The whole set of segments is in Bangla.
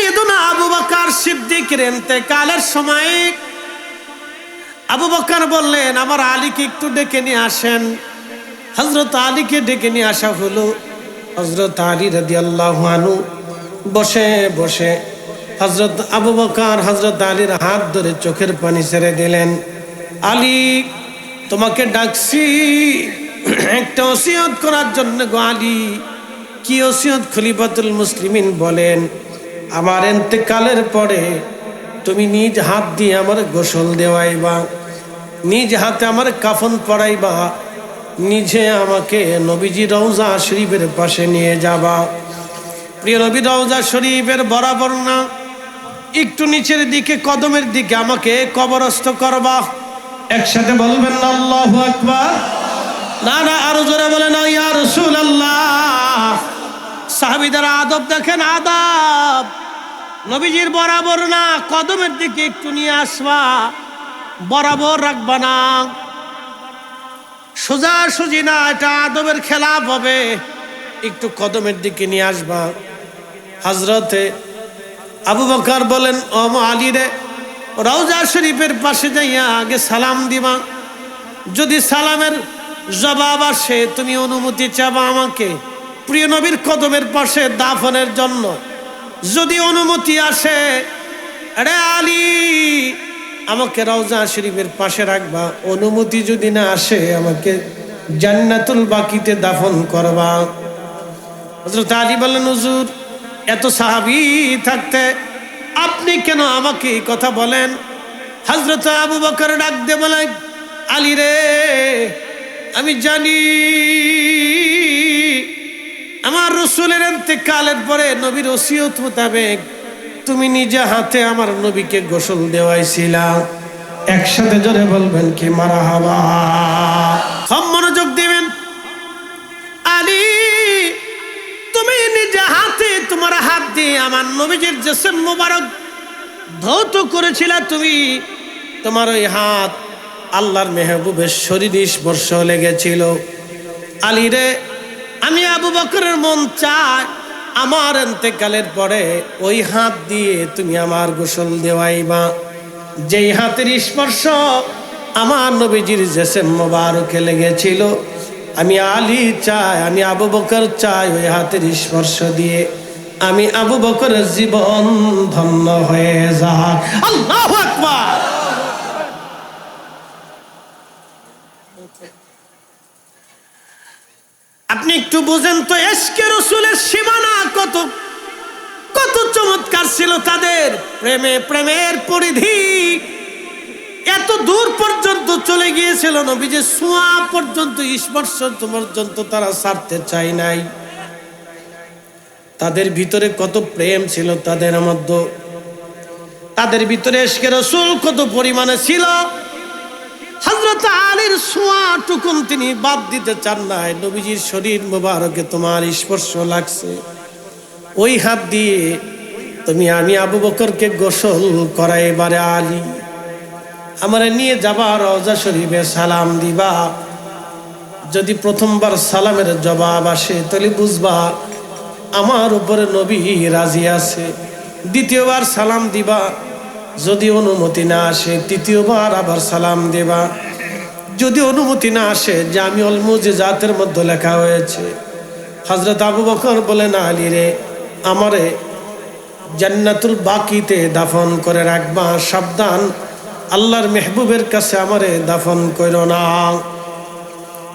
সাইয়েদুনা আবু বকর সিদ্দিকের ইন্তেকালের সময় আবু বকর বললেন, আমার আলীকে একটু ডেকে নিয়ে আসেন। হযরত আলীকে ডেকে নিয়ে আসা হলো। হযরত আলী রাদিয়াল্লাহু আনহু বসে বসে হযরত আবু বকর হযরত আলীর হাত ধরে চোখের পানি ছেড়ে দিলেন। আলী, তোমাকে ডাকছি একটা ওসিয়ত করার জন্য গো আলী। কি ওসিয়ত? খলিফাতুল মুসলিমিন বলেন, আমার ইন্তেকালের পরে তুমি নিজ হাত দিয়ে আমার গোসল দেওয়াইবা, নিজ হাতে আমার কাফন পরাইবা, নিজে আমাকে নবীজি রওজা শরীফের পাশে নিয়ে যাবা। প্রিয় নবী রওজা শরীফের বরাবর না, একটু নিচের দিকে কদমের দিকে আমাকে কবরস্থ করবা। একসাথে বলবেন না আল্লাহু আকবার? না না, আরো জোরে বলেন ইয়া রাসূলুল্লাহ। সাহাবীদের আদব দেখেন, আদব। নবীজির বরাবর না, কদমের দিকে একটু নিয়ে আসবা, বরাবর রাখবা না, সোজা সুজি না, এটা আদবের খেলাফ হবে। একটু কদমের দিকে নিয়ে আসবা। হযরতে আবু বকর বলেন, ও আলী রে, রওজা শরীফের পাশে যাইয়া আগে সালাম দিবা। যদি সালামের জবাব আসে, তুমি অনুমতি চাবা আমাকে প্রিয় নবীর কদমের পাশে দাফনের জন্য। যদি অনুমতি আসে, আরে আলী, আমাকে রওজা শরীফের পাশে রাখবা। অনুমতি যদি না আসে, আমাকে জান্নাতুল বাকিতে দাফন করবা। হযরত আলী বললেন, হুজুর, এত সাহাবী থাকতে আপনি কেন আমাকে এই কথা বলেন? হযরত আবু বকর ডাক দিয়ে বলেন, আলী রে, আমি জানি আমার রাসূলের ইন্তেকালের পরে নবীর ওসিয়ত মোতাবেক তুমি নিজে হাতে আমার নবীকে গোসল দেওয়াইছিলা। একসাথে জোরে বলবেন কি মারহাবা? সব মনোযোগ দিবেন। আলী, তুমি নিজে হাতে তোমার হাত দিয়ে আমার নবীজির জিসম মোবারক ধৌত করেছিলা। তুমি তোমার ওই হাত আল্লাহর মেহবুবের শরীরে স্পর্শ লেগেছিল। আলী রে, আমি আবু বকরের মন চায় আমার ইন্তেকালের পরে ওই হাত দিয়ে তুমি আমার গোসল দেওয়াইবা। যেই হাতের স্পর্শ আমার নবীজির জিসম মোবারকে লেগেছিল, আমি আলী চাই, আমি আবু বকর চাই ওই হাতের স্পর্শ দিয়ে আমি আবু বকরের জীবন ধন্য হয়ে যায়। আল্লাহু আকবার। আপনি একটু বুঝেন তো, ইশকে রাসূলের সীমানা কত কত চমৎকার ছিল তাদের। প্রেমের পরিধি এত দূর পর্যন্ত চলে গিয়েছিল, নবীজির ছোঁয়া পর্যন্ত, স্পর্শ পর্যন্ত তারা ছাড়তে চায় নাই। তাদের ভিতরে কত প্রেম ছিল তাদের মধ্যে, তাদের ভিতরে ইশকে রাসূল কত পরিমাণে ছিল। হযরত আলীর ছোঁয়াটুকুন তিনি বাদ দিতে চান নাই। নবীজির শরীর মোবারকে তোমার স্পর্শ লাগছে, ওই হাত দিয়ে আমি আবু বকরকে গোসল করাই। এবারে আলী, আমারে নিয়ে যাবা, রওজা শরীফে সালাম দিবা। যদি প্রথমবার সালামের জবাব আসে, তাহলে বুঝবা আমার উপরে নবী রাজি আছে। দ্বিতীয়বার সালাম দিবা, যদি অনুমতি না আসে, তৃতীয়বার আবার সালাম দেবা। যদি অনুমতি না আসে, জামিউল মুজিজাতের মধ্যে লেখা হয়েছে, হযরত আবু বকর বলেন, আলী রে, আমারে জান্নাতুল বাকিতে দাফন করে রাখবা, সাবধান, আল্লাহর মেহবুবের কাছে আমারে দাফন করো না।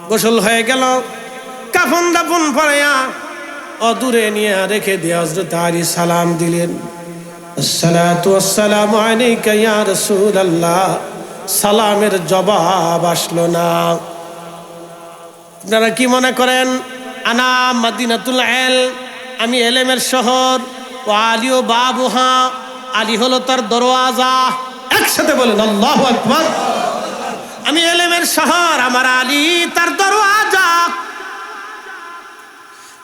গোসল হয়ে গেল, কাফন দাফন পড়াইয়া অদূরে নিয়ে রেখে দিয়ে হযরত আলী সালাম দিলেন, আসসালাতু ওয়াসসালামু আলাইকা ইয়া রাসূলুল্লাহ। সালামের জবাব আসলো না। আপনারা কি মনে করেন আনা মদিনাতুল ইলম, আমি ইলমের শহর, ও আলী ও বাবুহা, আলী হলো তার দরওয়াজা। একসাথে বলেন আল্লাহু আকবার। আমি ইলমের শহর, আমার আলী তার দরওয়াজা।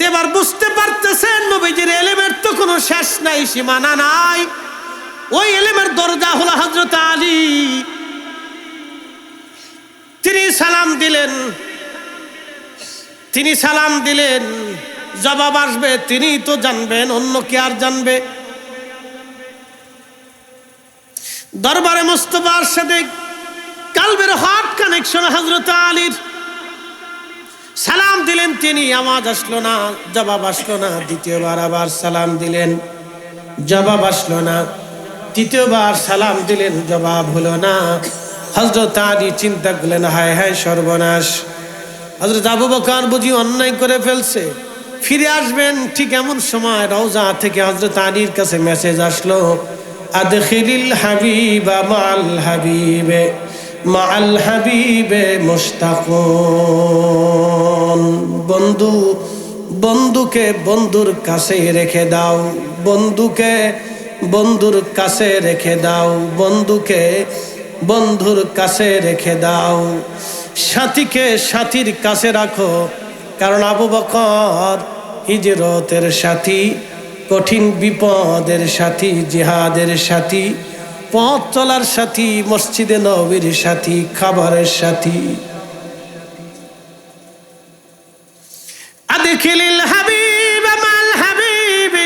এবার বুঝতে পারতেছেন নবীজির ইলমের তো কোনো শেষ নাই, সীমানা নাই। ওই ইলমের দরজা হলো হযরত আলী। তিনি সালাম দিলেন, জবাব আসবে তিনি তো জানবেন, অন্য কে আর জানবে? দরবারে মুস্তাফার সাথে কালবের হট কানেকশন হযরত আলীর। সালাম দিলেন তিনি, আওয়াজ আসলো না, জবাব আসলো না। দ্বিতীয়বার আবার সালাম দিলেন, জবাব আসলো না। তৃতীয়বার সালাম দিলেন, জবাব হলো না। হযরত আলী চিন্তা করলেন, হায় হায় সর্বনাশ, হযরত আবু বকর বুঝি অন্যায় করে ফেলছে, ফিরে আসবেন। ঠিক এমন সময় রওজা থেকে হযরত আলীর কাছে মেসেজ আসলো, আদখিলিল হাবিবা মাল হাবিবে মাল হাবিবে মুশতাকুন। বন্ধু বন্ধুকে বন্ধুর কাছে রেখে দাও, বন্ধুকে বন্ধুর কাছে রেখে দাও, বন্ধুকে বন্ধুর কাছে রেখে দাও, সাথীকে সাথীর কাছে রাখো। কারণ আবু বকর হিজরতের সাথী, কঠিন বিপদের সাথী, জিহাদের সাথী, পথ চলার সাথী, মসজিদে নববীর সাথী, খাবারের সাথী। আদখিলিল হাবিবা মাল হাবিবি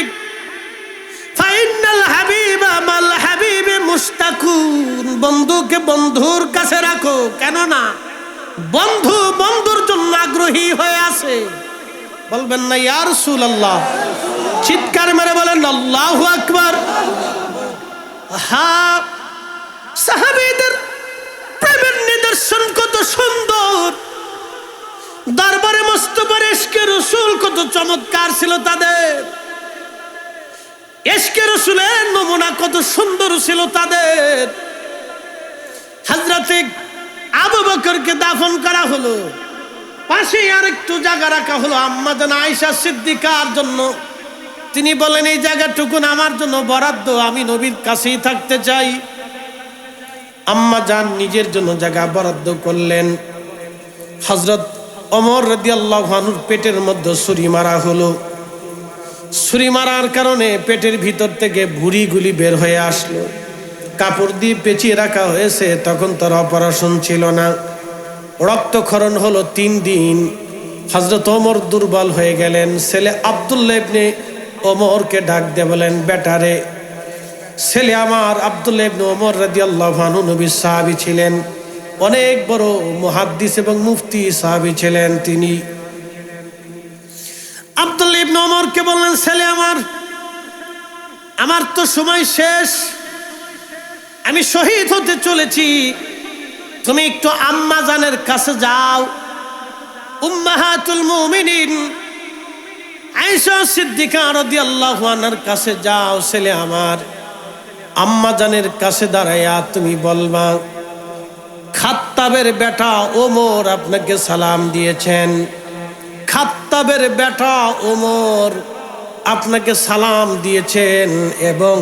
ফাইনাল হাবিবা মাল হাবিবি মুশতাকুন। বন্ধুকে বন্ধুর কাছে রাখো, কেন না বন্ধু বন্ধুর জন্য আগ্রহী হয়ে আছে। বলবেন না ইয়া রাসূলুল্লাহ? চিৎকার মেরে বলেন আল্লাহু আকবার। হ্যাঁ, সাহাবীদের প্রেমের নিদর্শন কত সুন্দর, দরবারে মুস্তাফার ইশকে রাসূল কত চমৎকার ছিল তাদের, ইশকে রাসূলের নমুনা কত সুন্দর ছিল তাদের। হযরত আবু বকরকে দাফন করা হলো, পাশে আরেকটু জায়গা রাখা হলো আম্মা জান আয়েশা সিদ্দিকার জন্য। তিনি বলেন, এই জায়গাটুকুন আমার জন্য বরাদ্দ, আমি নবীর কাছেই থাকতে চাই। আম্মা জান নিজের জন্য জায়গা বরাদ্দ করলেন। হযরত ওমর রাদিয়াল্লাহু আনহুর পেটের মধ্যে ছুরি মারা হলো। ছুরি মারার কারণে পেটের ভিতর থেকে ভুঁড়িগুলি বের হয়ে আসলো, কাপড় দিয়ে পেঁচিয়ে রাখা হয়েছে। তখন তার অপারেশন ছিল না, রক্তক্ষরণ হলো 3 দিন। হযরত ওমর দুর্বল হয়ে গেলেন। ছেলে আব্দুল্লাহ ইবনে ওমরকে ডাক দিয়ে বলেন, বেটারে, ছেলে আমার আব্দুল্লাহ ইবনে ওমর রাদিয়াল্লাহু আনহু নবীর সাহাবী ছিলেন, অনেক বড় মুহাদ্দিস এবং মুফতি সাহাবী ছিলেন তিনি। আব্দুল্লাহ ইবনে ওমরকে বললেন, ছেলে আমার তো সময় শেষ, আমি শহীদ হতে চলেছি, তুমি একটু আম্মা জানের কাছে যাও, উম্মাহাতুল মুমিনিন আয়েশা সিদ্দিকা রাদিয়াল্লাহু আনহার কাছে যাও। ছেলে আমার, আম্মা জানের কাছে দাঁড়াইয়া তুমি বলবা, খাত্তাবের বেটা ওমর আপনাকে সালাম দিয়েছেন, খাত্তাবের বেটা ওমর আপনাকে সালাম দিয়েছেন এবং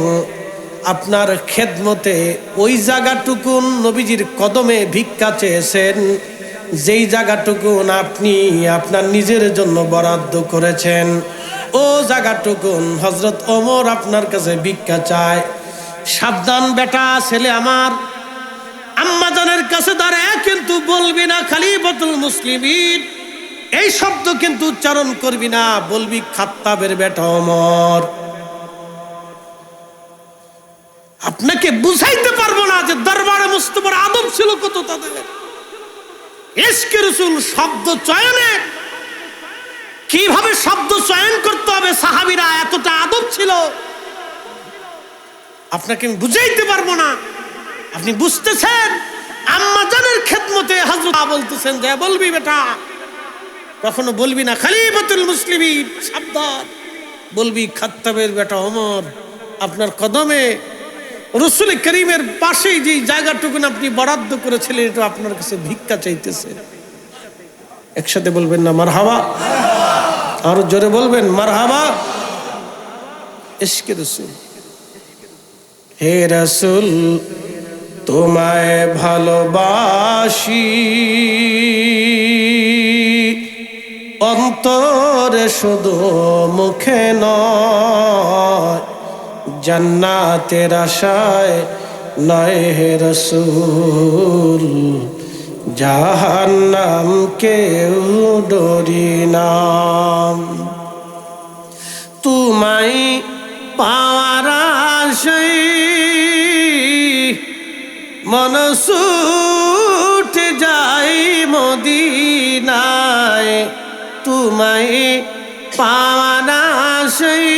আপনার খেদমতে ওই জায়গাটুকুন নবীজির কদমে ভিক্ষা চেয়েছেন, যেই জায়গাটুকুন আপনি আপনার নিজের জন্য বরাদ্দ করেছেন, ও জায়গাটুকুন হযরত ওমর আপনার কাছে ভিক্ষা চায়। সাবধান বেটা, ছেলে আমার, আম্মা জানের কাছে দাঁড়ায় কিন্তু বলবি না খলিফাতুল মুসলিমিন, এই শব্দ কিন্তু উচ্চারণ করবি না, বলবি খাত্তাবের বেটা ওমর। আপনাকে বুঝাইতে পারবো না যে দরবারে মুস্তাফার আদব ছিল কত তাদের। ইশকে রাসূল শব্দ চয়নে কিভাবে শব্দ চয়ন করতে হবে, সাহাবীরা এতটা আদব ছিল, আপনাকে আমি বুঝাইতে পারবো না। আপনি বুঝতেছেন, আম্মা জানের খেদমতে হযরত বলতেছেন যে বলবি বেটা, কখনো বলবি না খলিফাতুল মুসলিমিন, সাবধান, বলবি খাত্তাবের বেটা ওমর আপনার কদমে রাসূল করিমের পাশেই যে জায়গাটুকু আপনি বরাদ্দ করেছিলেন, এটা আপনার কাছে ভিক্ষা চাইতেছে। একসাথে বলবেন না মারহাবা? আর জোরে বলবেন মারহাবা। ইশকে রাসূল। হে রাসূল, তোমায় ভালোবাসি, অন্তরে শুধু মুখে নয়, জান্নাতের আশায় নয় হে রাসূল, জাহান্নাম কেউ ডরি না। তোমায় পাওয়ার আশায় মন ছুটে যাই মদিনায় তোমায় পাওয়ার আশায়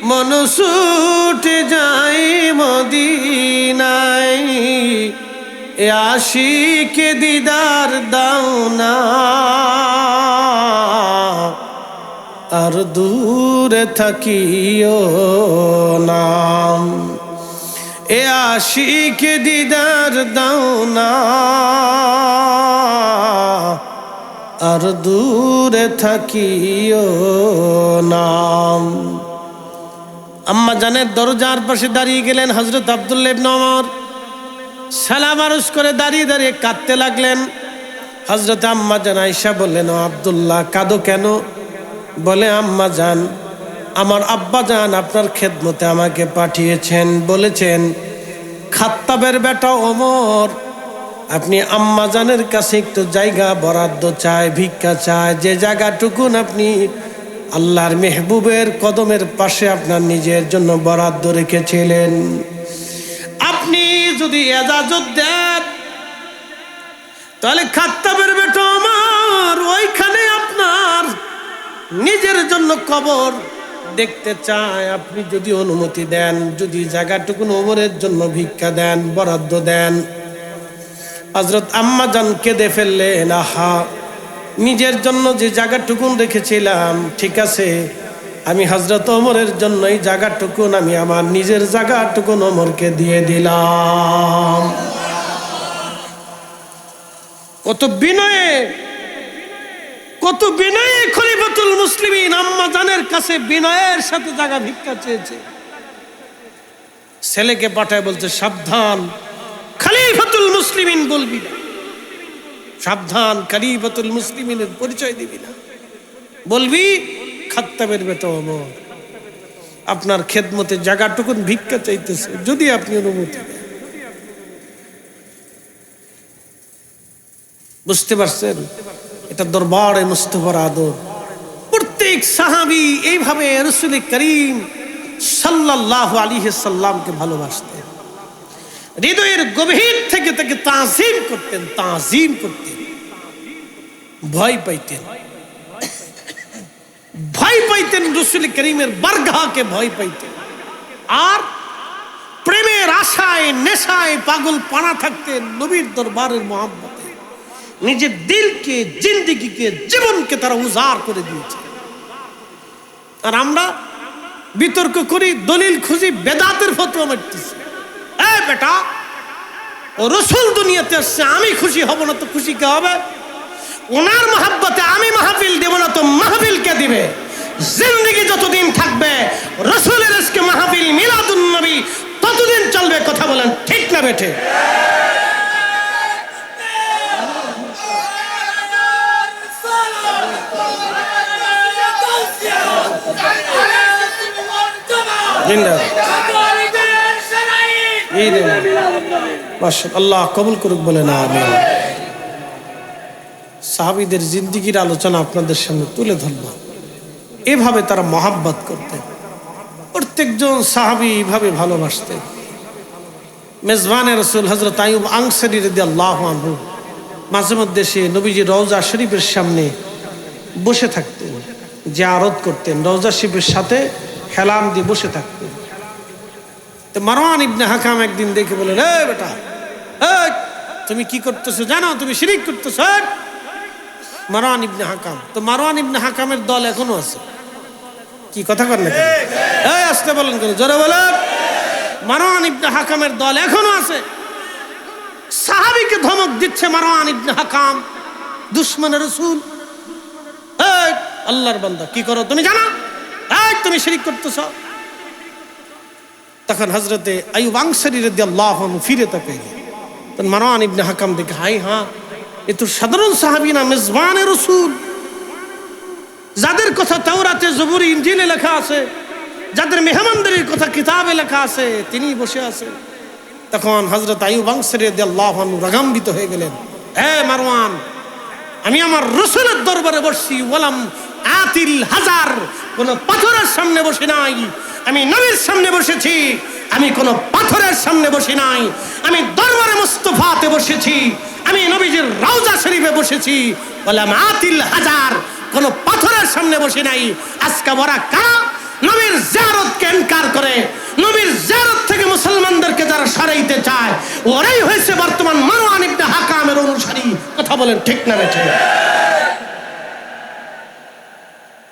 মন ছুটে যাই মদিনায় এ আশিকে দিদার দাও না আর দূরে থাকিও না এ আশিকে দিদার দাও না আর দূরে থাকিও না। আম্মা জানের দরজার পাশে দাঁড়িয়ে গেলেন হযরত আব্দুল্লাহ ইবনে ওমর। সালাম আরজ করে দাঁড়িয়ে দাঁড়িয়ে কাঁদতে লাগলেন। হযরত আম্মা জান আয়েশা বললেন, ও আব্দুল্লাহ কাঁদো কেন? বলে, আম্মা জান আমার আব্বা জান আপনার খেদমতে আমাকে পাঠিয়েছেন, বলেছেন খাত্তাবের বেটা ওমর আপনি আম্মা জানের কাছে একটু জায়গা বরাদ্দ চায়, ভিক্ষা চায়, যে জায়গাটুকুন আপনি আল্লাহর মেহবুবের কদমের পাশে আপনার নিজের জন্য বরাদ্দ রেখেছিলেন, আপনি যদি এজাজত দেন তাহলে খাত্তাবের বেটা ওমর ওইখানে আপনার নিজের জন্য কবর দেখতে চায়। আপনি যদি অনুমতি দেন, যদি জায়গাটুকু ওমরের জন্য ভিক্ষা দেন, বরাদ্দ দেন। হযরত আম্মা জান কেঁদে ফেললেন, আহা নিজের জন্য যে জায়গাটুকুন রেখেছিলাম ঠিক আছে, আমি হযরত ওমরের জন্য এই জায়গাটুকুন আমি আমার নিজের জায়গাটুকুন ওমরকে দিয়ে দিলাম। কত বিনয়ে, কত বিনয়ে খলিফাতুল মুসলিমিন আম্মা জানের কাছে বিনয়ের সাথে জায়গা ভিক্ষা চেয়েছে। ছেলেকে পাঠায় বলছে, সাবধান খলিফাতুল মুসলিমিন বলবি না, সাবধান খলিফাতুল মুসলিমিনের পরিচয় দিবি না, বলবি খাত্তাবের বেটা ওমর আপনার খেদমতে জায়গাটুকুন ভিক্ষা চাইতেছে, যদি আপনি অনুমতি দেন। বুঝতে পারছেন? এটা দরবারে মুস্তাফার আদর। প্রত্যেক সাহাবী এইভাবে রাসূল করিম সাল্লাল্লাহু আলাইহি সাল্লামকে ভালোবাসতেন, হৃদয়ের গভীর থেকে তাকে তাজিম করতেন, তাজিম করতেন, ভয় পাইতেন, ভয় পাইতেন রাসূল করিমের বারগাহকে ভয় পাইতেন। আর প্রেমের আশায় নেশায় পাগল পানা থাকতেন নবীর দরবারের মহব্বতে। নিজের দিলকে, জিন্দেগিকে, জীবনকে তারা উজাড় করে দিয়েছে। আর আমরা বিতর্ক করি, দলিল খুঁজি, বেদাতের ফতোয়া মারতেছি। এই বেটা ও রাসূল দুনিয়াতে আসছে, আমি খুশি হব না তো খুশি কে হবে? ওনার মহব্বতে আমি মাহফিল দেব না তো মাহফিল কে দিবে? জিন্দেগি যতদিন থাকবে রাসূলের আজকে মাহফিল মিলাদুন নবী ততদিন চলবে। কথা বলেন ঠিক না বেঠে? আল্লাহ কবুল করুক, বলে না আমিন। সাহাবীদের জিন্দেগির আলোচনা আপনাদের সামনে তুলে ধরব। এভাবে তারা মহাব্বত করতেন, প্রত্যেকজন সাহাবী এইভাবে ভালোবাসতেন। মেজবানে রাসূল হযরত আইয়ুব আনসারী রাদিয়াল্লাহু আনহু মাঝে মধ্যে সে নবীজির রওজা শরীফের সামনে বসে থাকতেন, জিয়ারত করতেন, রওজা শরীফের সাথে হেলান দিয়ে বসে থাকতেন। তো মারওয়ান ইবনে হাকাম একদিন দেখে বললেন, এ বেটা তুমি কি করতেছো জানো? তুমি শিরক করতেছো। মারওয়ান ইবনে হাকাম, তো মারওয়ান ইবনে হাকামের দল এখনো আছে। কি কথা কর না? এই আসতে বলেন কেন? জোরে বলেন। মারওয়ান ইবনে হাকামের দল এখনো আছে। সাহাবীকে ধমক দিচ্ছে মারওয়ান ইবনে হাকাম, দুশমনের রাসূল। এই আল্লাহর বান্দা কি করো তুমি জানো? এই তুমি শিরক করতেছো। তখন হযরতে আইয়ুব আনসারী রাদিয়াল্লাহু আনহু ফিরে তাকাইলেন। তখন মারওয়ান ইবনে হাকাম দেখে, হাই হ্যাঁ, এ তো সাধারণ সাহাবী না, মেজবানে রাসূল, যাদের কথা তাওরাতে, জবুরে, ইনজিলে লেখা আছে, যাদের মেহমানদারির কথা কিতাবে লেখা আছে, তিনি বসে আছেন। তখন হযরত আইয়ুব আনসারী রাদিয়াল্লাহু আনহু রাগান্বিত হয়ে গেলেন, হে মারওয়ান, আমি আমার রাসূলের দরবারে বসছি, ওয়ালাম আতিল হাজার, কোন পাথরের সামনে বসে নাই, আমি নবীর সামনে বসেছি। আমি কোনো পাথরের সামনে বসি নাই, আমি দরবারে মুস্তাফাতে বসেছি, আমি নবীজির রওজা শরীফে বসেছি, উলামাতিল হাজার, কোনো পাথরের সামনে বসি নাই। আজকে ওরা কারা নবীর জিয়ারতকে ইনকার করে, নবীর জিয়ারত থেকে মুসলমানদেরকে যারা সরাইতে চায়, ওরাই হয়েছে বর্তমান মারওয়ান ইবনে হাকামের অনুসারী। কথা বলেন ঠিক না বেঠিক?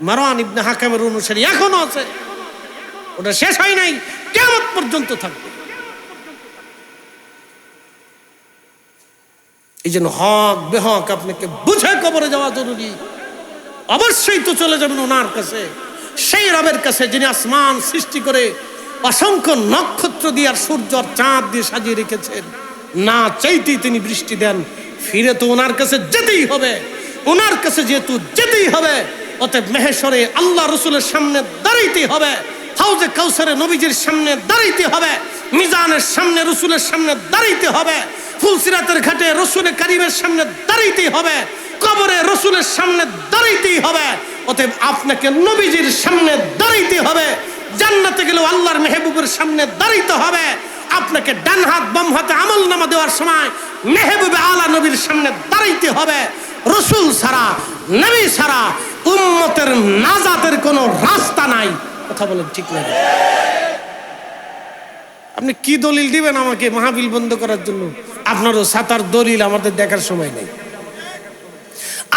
মারওয়ান ইবনে হাকামের অনুসারী এখনো আছে, ওটা শেষ হয় নাই, কিয়ামত পর্যন্ত থাকবে। এই জন্য হক বেহক আপনাকে বুঝে কবরে যাওয়া জরুরি। অবশ্যই তো চলে যাবেন ওনার কাছে, সেই রবের কাছে যিনি আসমান সৃষ্টি করে অসংখ্য নক্ষত্র দিয়ে আর সূর্য আর চাঁদ দিয়ে সাজিয়ে রেখেছেন। না চাইতেই তিনি বৃষ্টি দেন। ফিরে তো ওনার কাছে যেতেই হবে। ওনার কাছে যেহেতু যেতেই হবে, অতএব মেহেশরে আল্লাহ রসুলের সামনে দাঁড়াইতে হবে, হাউজে কাউসারে নবীজির সামনে দাঁড়াইতে হবে, মিজানের সামনে রসুলের সামনে দাঁড়াইতে হবে, ফুলসিরাতের ঘাটে রসুল কারীমের সামনে দাঁড়াইতে হবে, কবরে রসুলের সামনে দাঁড়াইতেই হবে। অতএব আপনাকে নবীজির সামনে দাঁড়াইতে হবে। জান্নাতে গেলেও আল্লাহর মেহবুবের সামনে দাঁড়াইতে হবে। আপনাকে ডান হাত বাম হাতে আমল নামা দেওয়ার সময় মেহবুবে আলা নবীর সামনে দাঁড়াইতে হবে। রসুল ছাড়া, নবী ছাড়া উম্মতের নাজাতের কোনো রাস্তা নাই। কথা বলেন ঠিক না? আপনি কি দলিল দিবেন আমাকে মাহফিল বন্ধ করার জন্য? আপনারও সাতার দলিল আমাদের দেখার সময় নেই।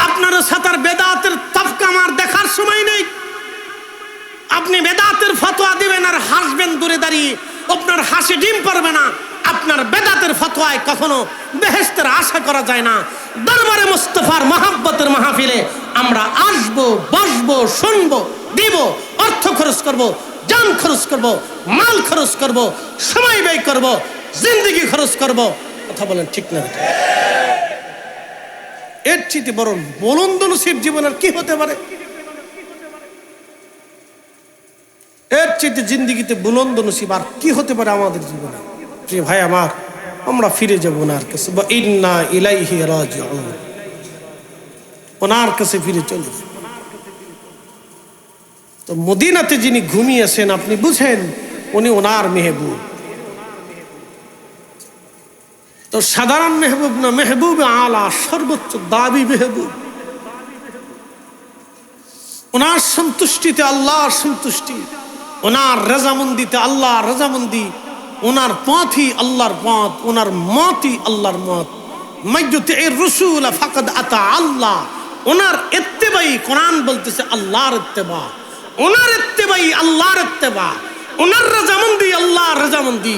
আপনারও সাতার বেদাতের তফকা আমার দেখার সময় নেই। আপনি বেদাতের ফতোয়া দিবেন আর হাসবেন দূরে দাঁড়িয়ে, আপনার হাসি ডিম পারবে না। আপনার বেদাতের ফতোয়ায় কখনো বেহেশতের আশা করা যায় না। দরবারে মুস্তাফার মহাব্বতের মাহফিলে আমরা আসবো, বসবো, শুনবো, দিব, অর্থ খরচ করব, জান খরচ করব, মাল খরচ করব, সময় ব্যয় করব, জিন্দেগি খরচ করব। কথা বলেন ঠিক না? এর চেয়ে বড় বুলন্দ নসিব জীবন আর কি হতে পারে? এর চেয়ে জিন্দেগিতে বুলন্দ নসিব আর কি হতে পারে আমাদের জীবনে? প্রিয় ভাই আমার, আমরা ফিরে যাব ওনার কাছে, বা ইন্না ইলাইহি রাজিউন, ওনার কাছে ফিরে চলে যাব। তো মদিনাতে যিনি ঘুমিয়েছেন আপনি বুঝেন, উনি ওনার মেহবুব। তো সাধারণ মেহবুব না, মেহবুব আলা, সর্বোচ্চ দাবি মেহবুব। ওনার সন্তুষ্টিতে আল্লাহর সন্তুষ্টি, ওনার রেজামন্দিতে আল্লাহর রেজামন্দি, ওনার পথই আল্লাহর পথ, ওনার মতই আল্লাহর মত। মাইয়ুতির রাসূল ফাকাদ আতা আল্লাহ। ওনার ইত্তেবাই, কোরআন বলতেছে আল্লাহর ইত্তেবা, ওনার ইত্তেবাই আল্লাহর ইত্তেবা, ওনার রেজামন্দি আল্লাহর রেজামন্দি,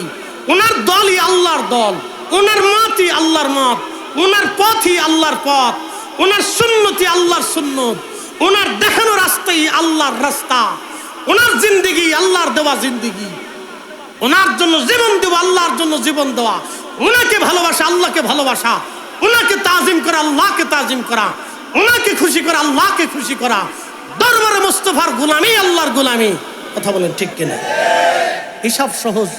ওনার দলই আল্লাহর দল, ওনার মতই আল্লাহর মত, ওনার পথই আল্লাহর পথ, ওনার সুন্নতি আল্লাহর সুন্নত, ওনার দেখানো রাস্তাই আল্লাহর রাস্তা, ওনার জিন্দেগি আল্লাহর দেওয়া জিন্দেগি, ওনার জন্য জীবন দেওয়া, আল্লাহর জন্য জীবন দেওয়া, ওনাকে ভালোবাসা, আল্লাহকে ভালোবাসা, ওনাকে তাজিম করা, আল্লাহকে তাজিম করা, ওনাকে খুশি করা, আল্লাহকে খুশি করা। দরবারে মুস্তাফার গোলামি আল্লাহর গোলামি। কথা বলেন ঠিক কিনা? হিসাব সহজ,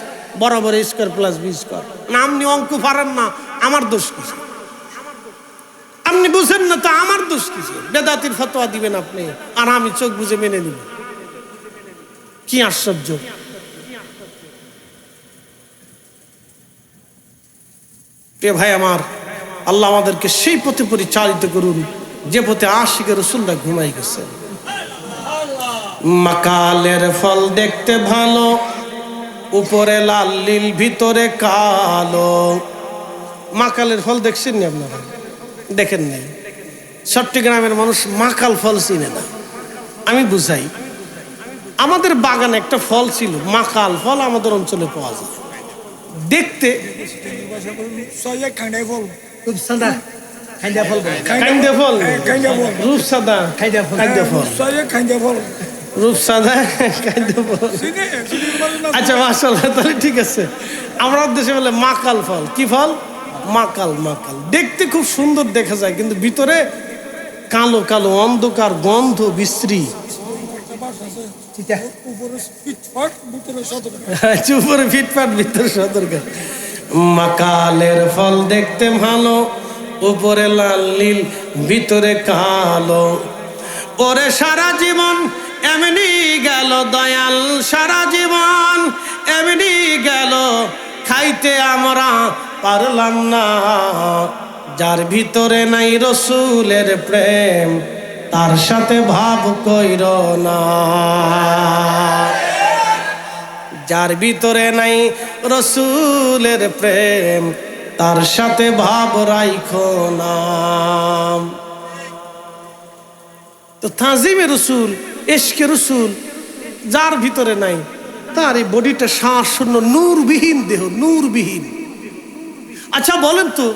বরাবর স্কয়ার প্লাস বি স্কয়ার। না আপনি অঙ্ক পারেন না, আমার দোষ কিছু? আপনি বুঝেন না তো আমার দোষ কিছু? বেদাতির ফতোয়া দিবেন আপনি আর আমি চোখ বুঝে মেনে নিব? কি আশ্চর্য! প্রিয় ভাই আমার, আল্লাহ আমাদেরকে সেই পথে পরিচালিত করুন যে পথে আশিকের রাসূলরা ঘুমাই গেছে। মাকালের ফল দেখতে ভালো, উপরে লাল নীল ভিতরে কালো। মাকালের ফল দেখছেন নি আপনারা? দেখেন নাই? চট্টগ্রামের মানুষ মাকাল ফল চিনে না। আমি বুঝাই, আমাদের বাগানে একটা ফল ছিল মাকাল ফল, আমাদের অঞ্চলে পাওয়া যায়। দেখতে রূপসাদা, আচ্ছা মাশাআল্লাহ, তাহলে ঠিক আছে। আমরা দেশে বলে মাকাল ফল। কি ফল? মাকাল। মাকাল দেখতে খুব সুন্দর দেখা যায়, কিন্তু ভিতরে কালো কালো অন্ধকার, গন্ধ বিশ্রী। উপরে ফিটফাট, ভিতরে সতর্ক। মাকালের ফল দেখতে ভালো, উপরে লাল নীল ভিতরে কালো। ওরে সারা জীবন এমনি গেল দয়াল, সারা জীবন এমনি গেল বুঝাইতে আমরা পারলাম না, যার ভিতরে নাই রসুলের প্রেম তার সাথে ভাব কইর না। যার ভিতরে নাই রসুলের প্রেম তার সাথে ভাব রাইখো না। তো তাজিমে রসুল, ইশকে রসুল যার ভিতরে নাই, তার এই বডিটা শ্বাস শূন্য, নূরবিহীন দেহ, নূরবিহীন। আচ্ছা বলেন তো,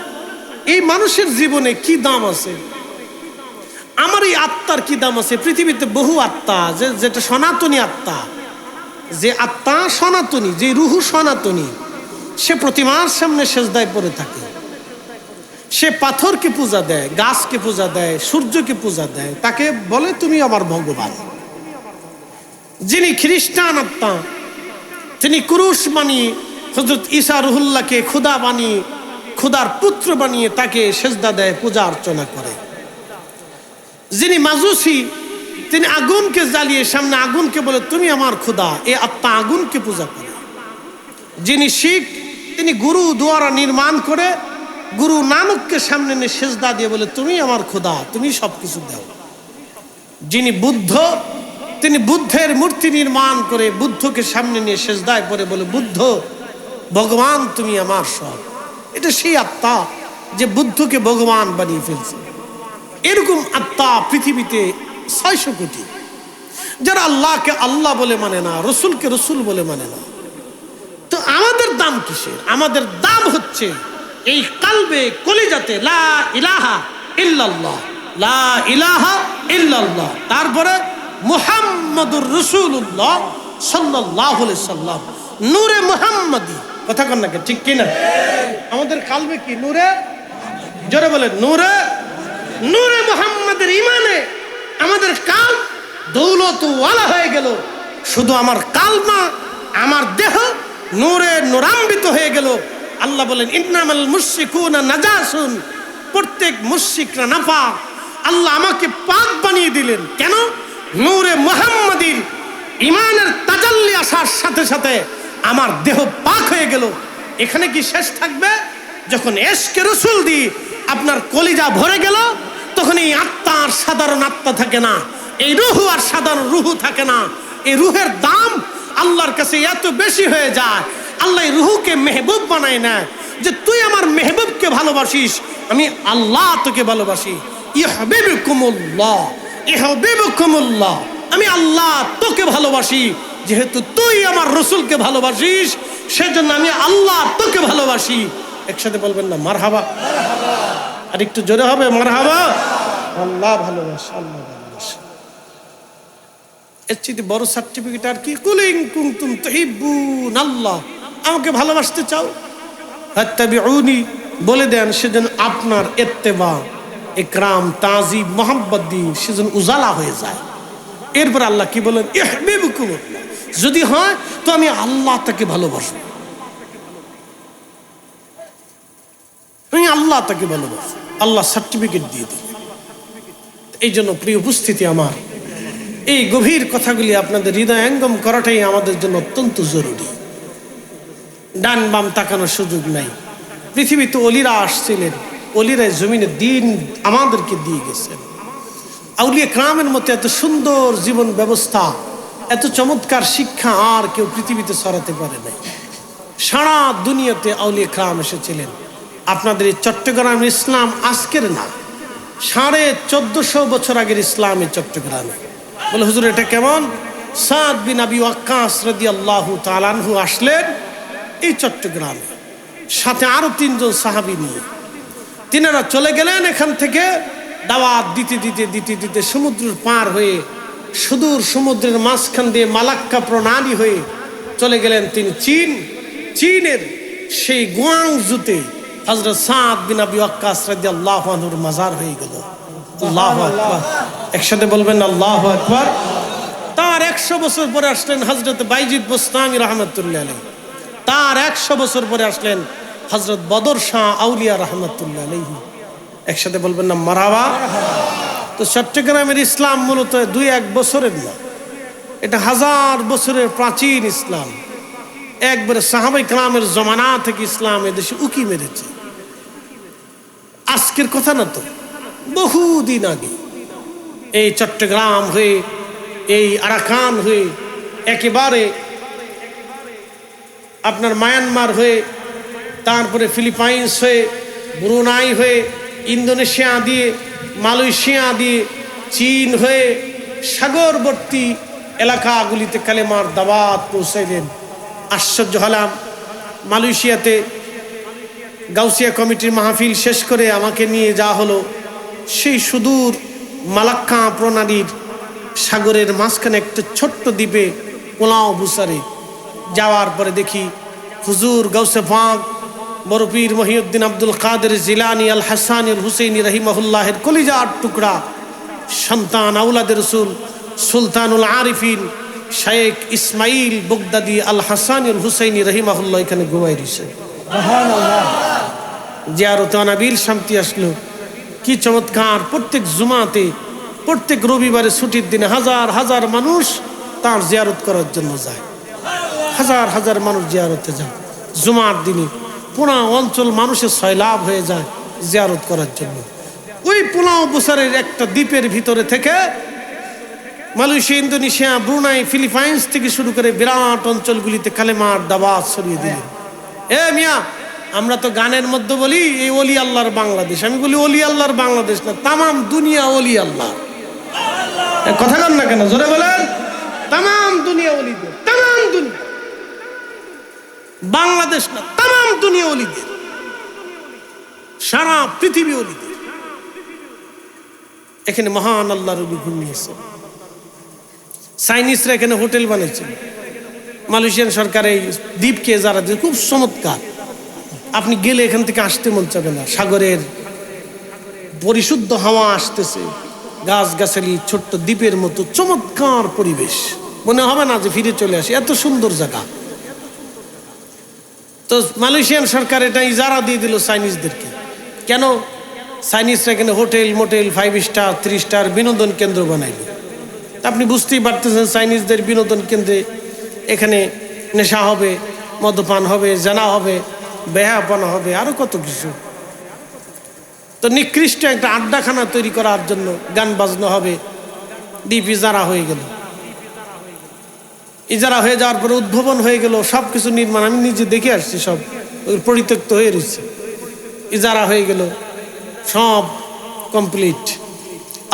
এই মানুষের জীবনে কি দাম আছে? আমার এই আত্মার কি দাম আছে? পৃথিবীতে বহু আত্মা, যেটা সনাতনী আত্মা, যে আত্মা সনাতনী, যে রুহু সনাতনী, সে প্রতিমার সামনে সেজদায় পড়ে থাকে। সে পাথরকে পূজা দেয়, গাছকে পূজা দেয়, সূর্যকে পূজা দেয়, তাকে বলে তুমি আমার ভগবান। যিনি খ্রিস্টান আত্মা, তিনি ক্রুশ বানিয়ে হযরত ঈসা রুহুল্লাহকে খুদা বানিয়ে, খুদার পুত্র বানিয়ে তাকে সেজদা দেয়, পূজা অর্চনা করে। যিনি মাজুসি, তিনি আগুনকে জ্বালিয়ে সামনে আগুনকে বলে তুমি আমার খুদা, এ আত্মা আগুনকে পূজা করে। যিনি শিখ, তিনি গুরু দ্বারা নির্মাণ করে গুরু নানককে সামনে নিয়ে সেজদা দিয়ে বলে তুমি আমার খোদা, তুমি সবকিছু দাও। যিনি বুদ্ধ, তিনি বুদ্ধের মূর্তি নির্মাণ করে বুদ্ধকে সামনে নিয়ে সেজদায় পড়ে বলে বুদ্ধ ভগবান তুমি আমার সব। এটা সেই আত্মা যে বুদ্ধকে ভগবান বানিয়ে ফেলছে। এরকম আত্মা পৃথিবীতে 600 কোটি, যারা আল্লাহকে আল্লাহ বলে মানে না, রসুলকে রসুল বলে মানে না। তো আমাদের দাম কিসের? আমাদের দাম হচ্ছে এই কালবে কলিজাতে লা ইলাহা ইল্লাল্লাহ, লা ইলাহা ইল্লাল্লাহ, তারপরে মুহাম্মাদুর রাসূলুল্লাহ সাল্লাল্লাহু আলাইহি সাল্লাম, নূরে মুহাম্মাদি। কথা কন না, ঠিক কি না? আমাদের কালবে কি? নূরে, জোরে বলেন, নূরে, নূরে মুহাম্মাদের ইমানে আমাদের কাল দৌলত ওয়ালা হয়ে গেল। শুধু আমার কাল না, আমার দেহ নূরে নূরান্বিত হয়ে গেল। আল্লাহ বলেন ইন্নামাল মুশরিকুনা নাজাসুন, প্রত্যেক মুশরিকরা নাপাক। আল্লাহ আমাকে পাক বানিয়ে দিলেন। কেন? নূরে মুহাম্মাদির ইমানের তাজাল্লি আসার সাথে সাথে আমার দেহ পাক হয়ে গেল। এখানে কি শেষ থাকবে? যখন ইশকে রাসূল দি আপনার কলিজা ভরে গেল, তখন এই আত্মা আর সাধারণ আত্মা থাকে না, এই রুহু আর সাধারণ রুহু থাকে না। এই রুহের দাম আল্লাহর কাছে এত বেশি হয়ে যায়, আল্লাহ রুহুকে মেহবুব বানায় না, যে তুই আমার মেহবুবকে ভালোবাসিস, আমি আল্লাহ তোকে ভালোবাসি। ইউহিব্বুকুমুল্লাহ, ইউহিব্বুকুমুল্লাহ, আমি আল্লাহ তোকে ভালোবাসি। যেহেতু তুই আমার রসুলকে ভালোবাসিস, সেজন্য আমি আল্লাহ তোকে ভালোবাসি। একসাথে বলবেন না মারহাবা? আর একটু জোরে হবে মারহাবা। আল্লাহ ভালোবাসে, আল্লাহ ভালোবাসে। এর চেয়ে বড় সার্টিফিকেট আর কি? কুলিং কুনতুম তুহিব্বুন আল্লাহ, আমাকে ভালোবাসতে চাও, ফাত্তাবিউনি, বলে দেন, সেজন্য আপনার ইত্তেবা, ইকরাম, তাজিম, মোহাব্বত দিয়ে সেজন্য উজালা হয়ে যায়। এরপর আল্লাহ কি বলেন? ইউহিব্বুকুমুল্লাহ, যদি হয় তো আমি আল্লাহ তাকে ভালোবাসবো, আমি আল্লাহ তাকে ভালোবাসবো। আল্লাহ সার্টিফিকেট দিয়ে দিল। এই জন্য প্রিয় উপস্থিতি আমার, এই গভীর কথাগুলি আপনাদের হৃদয়ঙ্গম করাটাই আমাদের জন্য অত্যন্ত জরুরি। ডান বাম তাকানোর সুযোগ নাই। পৃথিবীতে অলিরা আসছিলেন, অলিরা জমিনে দিন আমাদেরকে দিয়ে গেছেন। আউলিয়া কেরামের মতো এত সুন্দর জীবন ব্যবস্থা, এত চমৎকার শিক্ষা আর কেউ পৃথিবীতে ছড়াতে পারে নাই। সারা দুনিয়াতে আউলিয়া কেরাম এসেছিলেন। আপনাদের এই চট্টগ্রাম ইসলাম আজকের না, 1450 বছর আগের ইসলাম এই চট্টগ্রামে। বলে হুজুর এটা কেমন? সাদ বিন আবি ওয়াক্কাস রাদিয়াল্লাহু তাআলা আনহু আসলেন এই চট্টগ্রামে, সাথে আরো 3 জন সাহাবী নিয়ে। তিনারা চলে গেলেন এখান থেকে দাওয়াত দিতে দিতে দিতে দিতে সমুদ্রের পার হয়ে, সুদূর সমুদ্রের মাঝখান দিয়ে মালাক্কা প্রণালী হয়ে চলে গেলেন তিনি চীন। চীনের সেই গুয়াংজুতে হযরত সাদ বিন আবি ওয়াক্কাস রাদিয়াল্লাহু আনহুর মাজার হয়ে গেল। আল্লাহু আকবার, একসাথে বলবেন আল্লাহু আকবার। তার 100 বছর পরে আসলেন হযরত বাইজিদ বুস্তামি রাহমাতুল্লাহ আলাইহি। তার 100 বছর পরে আসলেন হযরত বদর শাহ আউলিয়া রাহমাতুল্লাহ আলাইহি। একসাথে বলবেন না মারহাবা। তো চট্টগ্রামের ইসলাম মূলত 2-1 বছরের না, এটা 1000 বছরের প্রাচীন ইসলাম। একবারে সাহাবায়ে কেরামের জমানা থেকে ইসলাম এদেশে উকি মেরেছে। আজকের কথা না তো, বহুদিন আগে এই চট্টগ্রাম হয়ে, এই আরাকান হয়ে, একেবারে আপনার মায়ানমার হয়ে, তারপরে ফিলিপাইন্স হয়ে, ব্রুনাই হয়ে, ইন্দোনেশিয়া দিয়ে, মালয়েশিয়া দিয়ে, চীন হয়ে সাগরবর্তী এলাকাগুলিতে কালেমার দাওয়াত পৌঁছাইলেন। আশ্চর্য হলাম, মালয়েশিয়াতে গাউসিয়া কমিটির মাহফিল শেষ করে আমাকে নিয়ে যাওয়া হলো সেই সুদূর মালাক্কা প্রণালীর সাগরের মাঝখানে একটা ছোট্ট দ্বীপে পোলাও বুসারে। যাওয়ার পরে দেখি হুজুর গাউসে পাক বরপীর মহিউদ্দিন আব্দুল কাদের জিলানী আল হাসান আল হুসেইনি রহিমাহুল্লাহের কলিজার টুকরা সন্তান আউলাদের রসুল সুলতানুল আরিফিন শেখ ইসমাইল বগদাদি আল হাসান আল হুসেইনি রহিমাহুল্লাহ এখানে ঘুমাই দিয়েছে। জিয়ারতে আনাবিল শান্তি আসলো, কি চমৎকার! প্রত্যেক জুমাতে, প্রত্যেক রবিবারে ছুটির দিনে হাজার হাজার মানুষ তার জিয়ারত করার জন্য যায়। হাজার হাজার মানুষ জিয়ারতে যায় জুমার দিনে। পুরা অঞ্চল মানুষের সয়লাভ হয়ে যায় জিয়ারত করার জন্য। ওই পোলাও বুসারের একটা দ্বীপের ভিতরে থেকে মালয়েশিয়া, ইন্দোনেশিয়া, ব্রুনাই, ফিলিপাইন্স থেকে শুরু করে বিরাট অঞ্চলগুলিতে কালেমার দাওয়াত ছড়িয়ে দিলেন। এ মিয়া, আমরা তো গানের মধ্যে বলি এই ওলি আল্লাহর বাংলাদেশ। আমি বলি ওলি আল্লাহর বাংলাদেশ না, তামাম দুনিয়া ওলি আল্লাহ। কথা বলেন না কেন? জোরে বলেন। তামাম দুনিয়া ওলিদের, তামাম দুনিয়া, বাংলাদেশ না, তামাম দুনিয়া ওলিদের, সারা পৃথিবী ওলিদের। এখানে মহান আল্লাহর ওলি ঘুমিয়েছে। চাইনিজরা এখানে হোটেল বানিয়েছে। মালয়েশিয়ান সরকার এই দ্বীপকে যারা দিয়ে খুব চমৎকার, আপনি গেলে এখান থেকে আসতে মন চাবে না। সাগরের পরিশুদ্ধ হাওয়া আসতেছে, গাছগাছালি, ছোট্ট দ্বীপের মতো চমৎকার পরিবেশ, মনে হবে না যে ফিরে চলে আসি, এত সুন্দর জায়গা। তো মালয়েশিয়ান সরকার এটা ইজারা দিয়ে দিল চাইনিজদেরকে। কেন? চাইনিজরা এখানে হোটেল, মোটেল, 5 স্টার, 3 স্টার বিনোদন কেন্দ্র বানাইল। আপনি বুঝতেই পারতেছেন চাইনিজদের বিনোদন কেন্দ্রে এখানে নেশা হবে, মদ্যপান হবে, জানা হবে, বেহাপনা হবে, আরো কত কিছু। তো নিকৃষ্ট একটা আড্ডাখানা তৈরি করার জন্য গান বাজনা হবে, দ্বীপ ইজারা হয়ে গেল। ইজারা হয়ে যাওয়ার পরে উদ্ভাবন হয়ে গেল, সব কিছু নির্মাণ, আমি নিজে দেখে আসছি, সব পরিত্যক্ত হয়ে রয়েছে। ইজারা হয়ে গেল, সব কমপ্লিট।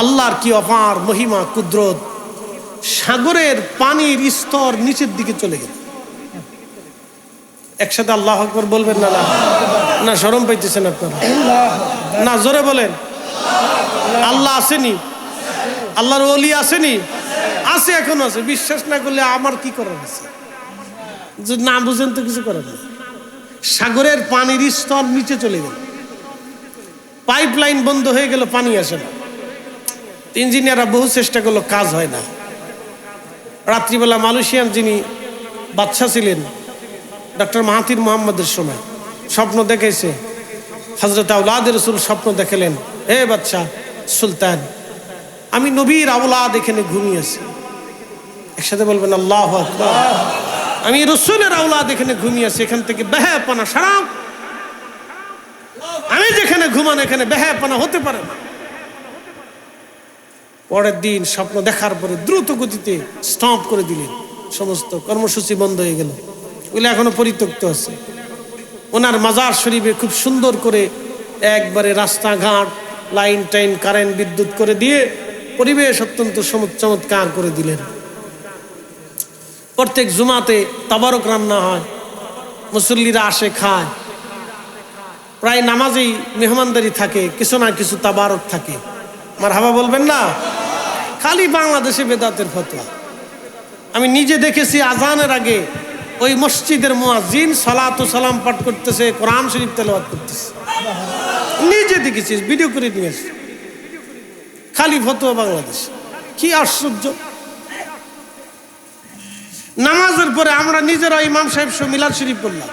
আল্লাহর কি অপার মহিমা, কুদরত! সাগরের পানির স্তর নিচের দিকে চলে গেল। একসাথে আল্লাহ আকবার বলবেন না? না শরম পাইতেছেন আপনারা? না, জোরে বলেন। আল্লাহ আসেনি? আল্লাহর ওলি আসেনি? আছে, এখন আছে। বিশ্বাস না করলে আমার কি করার আছে? যদি না বুঝেন তো কিছু করার নেই। সাগরের পানির স্তর নিচে চলে গেল, পাইপ লাইন বন্ধ হয়ে গেল, পানি আসে না। ইঞ্জিনিয়াররা বহু চেষ্টা করলো, কাজ হয় না। রাত্রিবেলা মালয়েশিয়ান যিনি বাদশা ছিলেন, ডক্টর মাহাথির মোহাম্মদের সময় স্বপ্ন দেখেছে। হযরত আওলাদের রাসূল স্বপ্ন দেখালেন, হে বাদশা সুলতান, আমি নবীর আওলাদ এখানে ঘুমিয়েছি। একসাথে বলবেন আল্লাহু আকবার। আমি রাসূলের আওলাদ এখানে ঘুমিয়েছি, এখান থেকে বেহায়াপনা সারা। আমি যেখানে ঘুমান এখানে বেহায়াপনা হতে পারে না। পরের দিন স্বপ্ন দেখার পরে দ্রুত গতিতে স্টপ করে দিলেন, সমস্ত কর্মসূচি বন্ধ হয়ে গেল। ওগুলো এখনো পরিত্যক্ত আছে। ওনার মাজার শরীফে খুব সুন্দর করে একবারে রাস্তাঘাট, লাইন টাইন, কারেন্ট, বিদ্যুৎ করে দিয়ে পরিবেশ অত্যন্ত চমৎকার করে দিলেন। প্রত্যেক জুমাতে তাবারক রান্না হয়, মুসল্লিরা আসে, খায়। প্রায় নামাজেই মেহমানদারি থাকে, কিছু না কিছু তাবারক থাকে। মারহাবা বলবেন না? খালি বাংলাদেশে বেদাতের ফতোয়া। আমি নিজে দেখেছি আজানের আগে ওই মসজিদের মুয়াজ্জিন সালাত ও সালাম পাঠ করতেছে, কোরআন শরীফ তেলাওয়াত করতেছে। নিজে দেখেছি, ভিডিও করে নিয়ে আসি। খালি ফতোয়া বাংলাদেশ, কি আশ্চর্য! নামাজের পরে আমরা নিজেরা ইমাম সাহেব সহ মিলাদ শরীফ পড়লাম,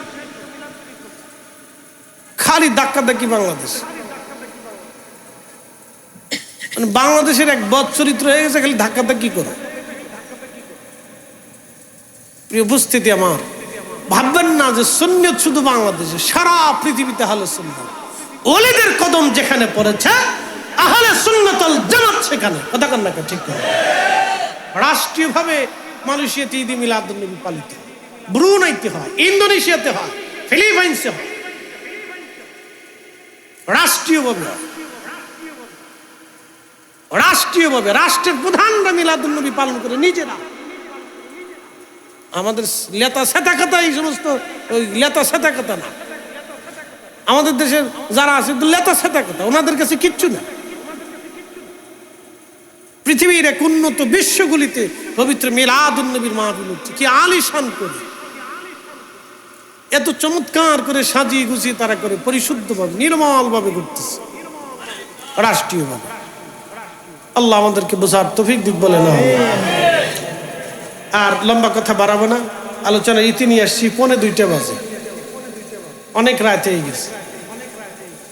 খালি ধাক্কাধাক্কি বাংলাদেশ। মানে বাংলাদেশের এক বদ চরিত্র হয়ে গেছে, খালি ধাক্কাধাক্কি করে। প্রিয় উপস্থিতি আমার, ভাববেন না যে সুন্নাত শুধু বাংলাদেশে, সারা পৃথিবীতে আহলে সুন্নাত। ওলিদের কদম যেখানে পড়েছে আহলে সুন্নাত ওয়াল জামাত সেখানে। কথা কন না ঠিক না? রাষ্ট্রীয়ভাবে মালয়েশিয়াতে ঈদ মিলাদুন নবী পালিত হয়, ব্রুনাইতে হয়, ইন্দোনেশিয়াতে হয়, ফিলিপাইন্সে হয়, রাষ্ট্রীয়ভাবে হয়। রাষ্ট্রীয়ভাবে রাষ্ট্রের প্রধানরা মিলাদুন নবী পালন করে নিজেরা। আমাদের লেতা সেতা কথা, এই সমস্ত ওই লেতা সেতা কথা না। আমাদের দেশের যারা আছে লেতা সেতা কথা, ওনাদের কাছে কিচ্ছু না। পৃথিবীর এক উন্নত বিশ্বগুলিতে পবিত্র মিলাদুন নবীর মাহফিল হচ্ছে, কি আলিশান করে, এত চমৎকার করে সাজিয়ে গুছিয়ে তারা করে, পরিশুদ্ধভাবে নির্মলভাবে করতেছে রাষ্ট্রীয়ভাবে। আল্লাহ আমাদেরকে বোঝার তৌফিক দিক বলে না। আর লম্বা কথা বাড়াবো না, আলোচনা ইতি নিয়ে আসছি। 1:45 বাজে, অনেক রাত হয়ে গেছে।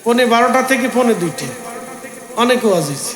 12:15 থেকে 1:45 অনেক ওয়াজ হয়েছে।